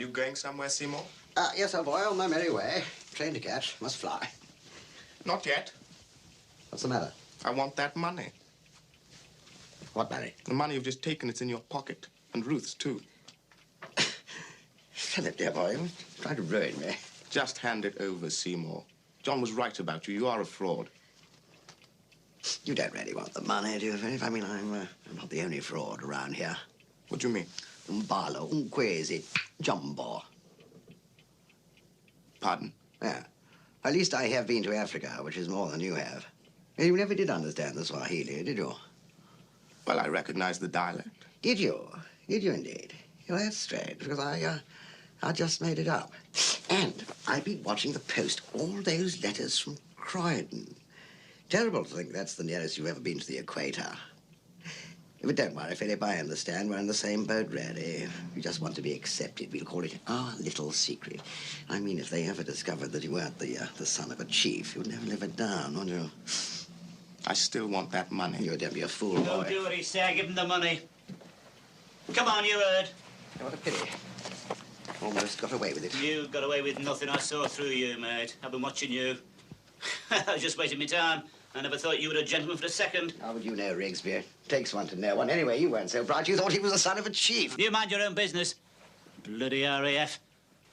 You going somewhere, Seymore? Yes, old boy, on my merry way. Train to catch, must fly. Not yet. What's the matter? I want that money. What money? The money you've just taken, it's in your pocket. And Ruth's, too. Philip, dear boy, you're trying to ruin me. Just hand it over, Seymore. John was right about you. You are a fraud. You don't really want the money, do you, Philip? I mean, I'm not the only fraud around here. What do you mean? Un ballo, un quasi, jumbo. Pardon? Yeah. At least I have been to Africa, which is more than you have. You never did understand the Swahili, did you? Well, I recognize the dialect. Did you? Did you indeed? Well, that's strange, because I just made it up. And I've been watching the post, all those letters from Croydon. Terrible to think that's the nearest you've ever been to the equator. But don't worry, Philip, I understand. We're in the same boat, really. We just want to be accepted. We'll call it our little secret. I mean, if they ever discovered that you weren't the son of a chief, you'd never live it down, would you? I still want that money. You don't be a fool, boy. Don't do what he said. Give him the money. Come on, you heard. What a pity. Almost got away with it. You got away with nothing. I saw through you, mate. I've been watching you. I was just wasting my time. I never thought you were a gentleman for a second. How would you know, Rigsby? Takes one to know one. Anyway, you weren't so bright. You thought he was the son of a chief. You mind your own business. Bloody RAF.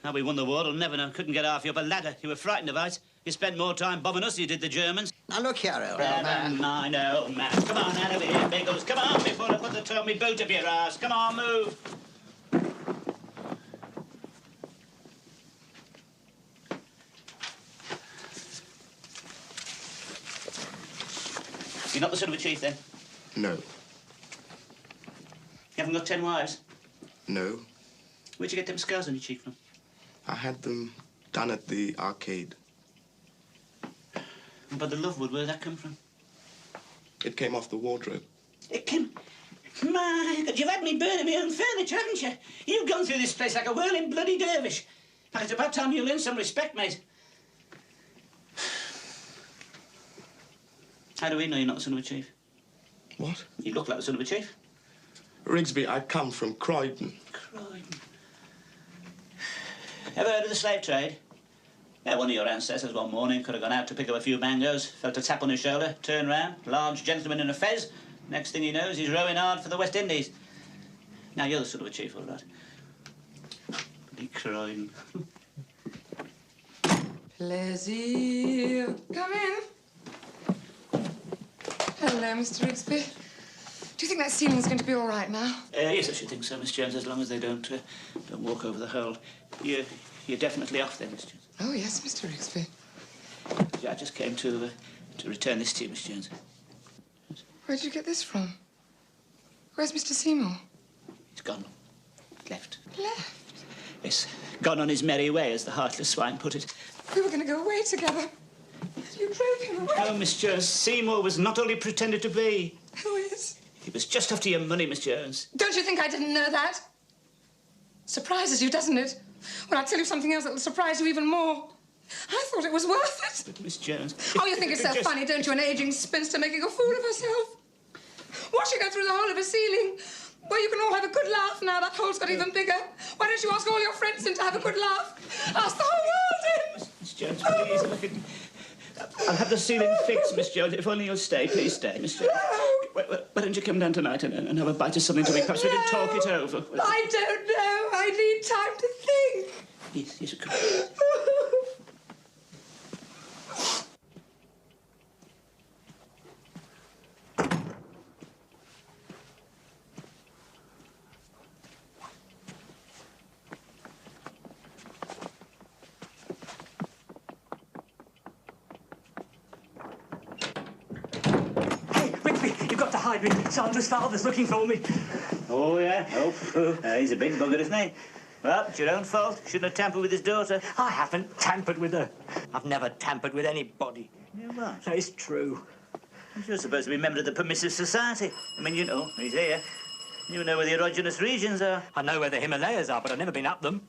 How we won the war, I'll never know. Couldn't get half you up a ladder. You were frightened of us. You spent more time bombing us than you did the Germans. Now, look here, old man. Mine, old man. Come on, out of here, Biggles. Come on, before I put the toe of me boot up your ass. Come on, move. You're not the son of a chief, then? No. You haven't got 10 wives? No. Where'd you get them scars on your cheek from? I had them done at the arcade. But the lovewood, where'd that come from? It came off the wardrobe. It came... My God, you've had me burning my own furniture, haven't you? You've gone through this place like a whirling bloody dervish. Now, it's about time you learn some respect, mate. How do we know you're not the son of a chief? What? You look like the son of a chief. Rigsby, I come from Croydon. Croydon. Ever heard of the slave trade? Yeah, one of your ancestors one morning could have gone out to pick up a few mangoes, felt a tap on his shoulder, turned round, large gentleman in a fez. Next thing he knows, he's rowing hard for the West Indies. Now, you're the son of a chief, all right. Bloody Croydon. Plaisir. Come in. Hello, Mr. Rigsby. Do you think that ceiling's going to be all right now? Yes, I should think so, Miss Jones, as long as they don't walk over the hole. You're definitely off then, Miss Jones. Oh, yes, Mr. Rigsby. I just came to return this to you, Miss Jones. Where'd you get this from? Where's Mr. Seymore? He's gone. Left. Left? Yes, gone on his merry way, as the heartless swine put it. We were going to go away together. You drove him away. Oh, Miss Jones, Seymore was not all he pretended to be. Who is? He was just after your money, Miss Jones. Don't you think I didn't know that? Surprises you, doesn't it? When I tell you something else that'll surprise you even more. I thought it was worth it. But, Miss Jones... Oh, you think it's so funny, don't you? An aging spinster making a fool of herself. Watching her through the hole of a ceiling. Well, you can all have a good laugh now. That hole's got even bigger. Why don't you ask all your friends in to have a good laugh? Ask the whole world in. Miss Jones, please, if I could... I'll have the ceiling fixed, Miss Jones. If only you'll stay. Please stay, Miss Jones. No. Why don't you come down tonight and have a bite of something to eat? Perhaps we can talk it over. I don't know. I need time to think. Yes, of course. You've got to hide me. Sandra's father's looking for me. Oh, yeah? Oh, he's a big bugger, isn't he? Well, it's your own fault. Shouldn't have tampered with his daughter. I haven't tampered with her. I've never tampered with anybody. You what? It's true. You're supposed to be a member of the permissive society. I mean, you know, he's here. You know where the erogenous regions are. I know where the Himalayas are, but I've never been up them.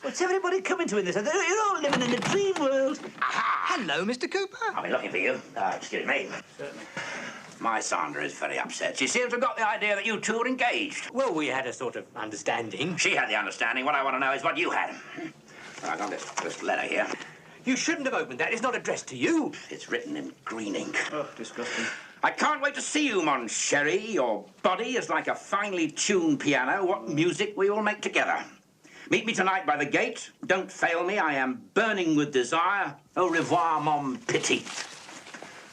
What's everybody coming to in this? You're all living in a dream world. Aha! Hello, Mr. Cooper. I've been looking for you. Excuse me. Certainly. My Sandra is very upset. She seems to have got the idea that you two were engaged. Well, we had a sort of understanding. She had the understanding. What I want to know is what you had. I got this letter here. You shouldn't have opened that. It's not addressed to you. It's written in green ink. Oh, disgusting. I can't wait to see you, mon chéri. Your body is like a finely tuned piano. What music we all make together. Meet me tonight by the gate. Don't fail me. I am burning with desire. Au revoir, mon petit.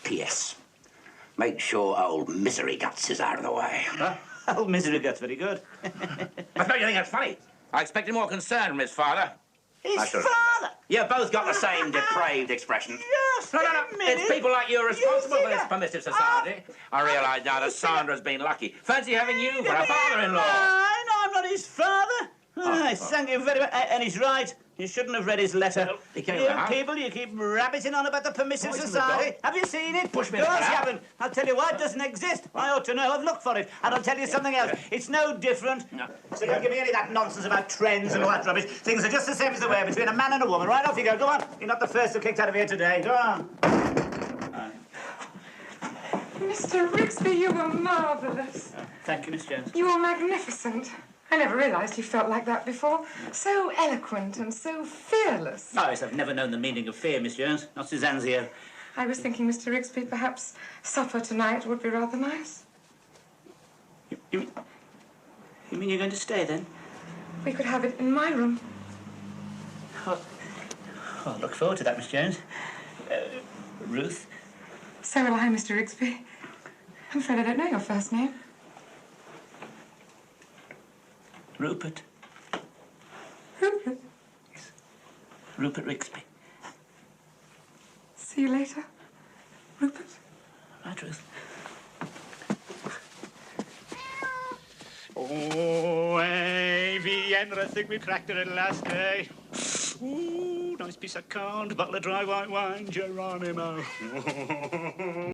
P.S. Make sure old Misery Guts is out of the way. Huh? Old Misery Guts, very good. I suppose you think that's funny. I expected more concern from his father. His father? You both got the same depraved expression. Yes, No. It's people like you are responsible for this permissive society. I realise now that Sandra's been lucky. Fancy having you for a father-in-law. No, I'm not his father. Thank you very much. And he's right. You shouldn't have read his letter. He came You out. people, you keep rabbiting on about the permissive society. Have you seen it? Push me Of in the course you crowd. haven't. I'll tell you why it doesn't exist. I ought to know. I've looked for it. And I'll tell you something else. It's no different. No. So don't give me any of that nonsense about trends and all that rubbish. Things are just the same as they were between a man and a woman. Right off you go. Go on. You're not the first who kicked out of here today. Go on. Mr. Rigsby, you were marvellous. Thank you, Miss Jones. You were magnificent. I never realised you felt like that before. So eloquent and so fearless. Oh, yes, I've never known the meaning of fear, Miss Jones. Not Suzanne's here. I was thinking, Mr. Rigsby, perhaps supper tonight would be rather nice. You mean you're going to stay, then? We could have it in my room. Oh, I look forward to that, Miss Jones. Ruth? So will I, Mr. Rigsby. I'm afraid I don't know your first name. Rupert. Rupert. Yes. Rupert Rigsby. See you later, Rupert. Right, Ruth. Oh, Vienna, I think we've cracked it at last, eh? Ooh, nice piece of corned, bottle of dry white wine, Geronimo.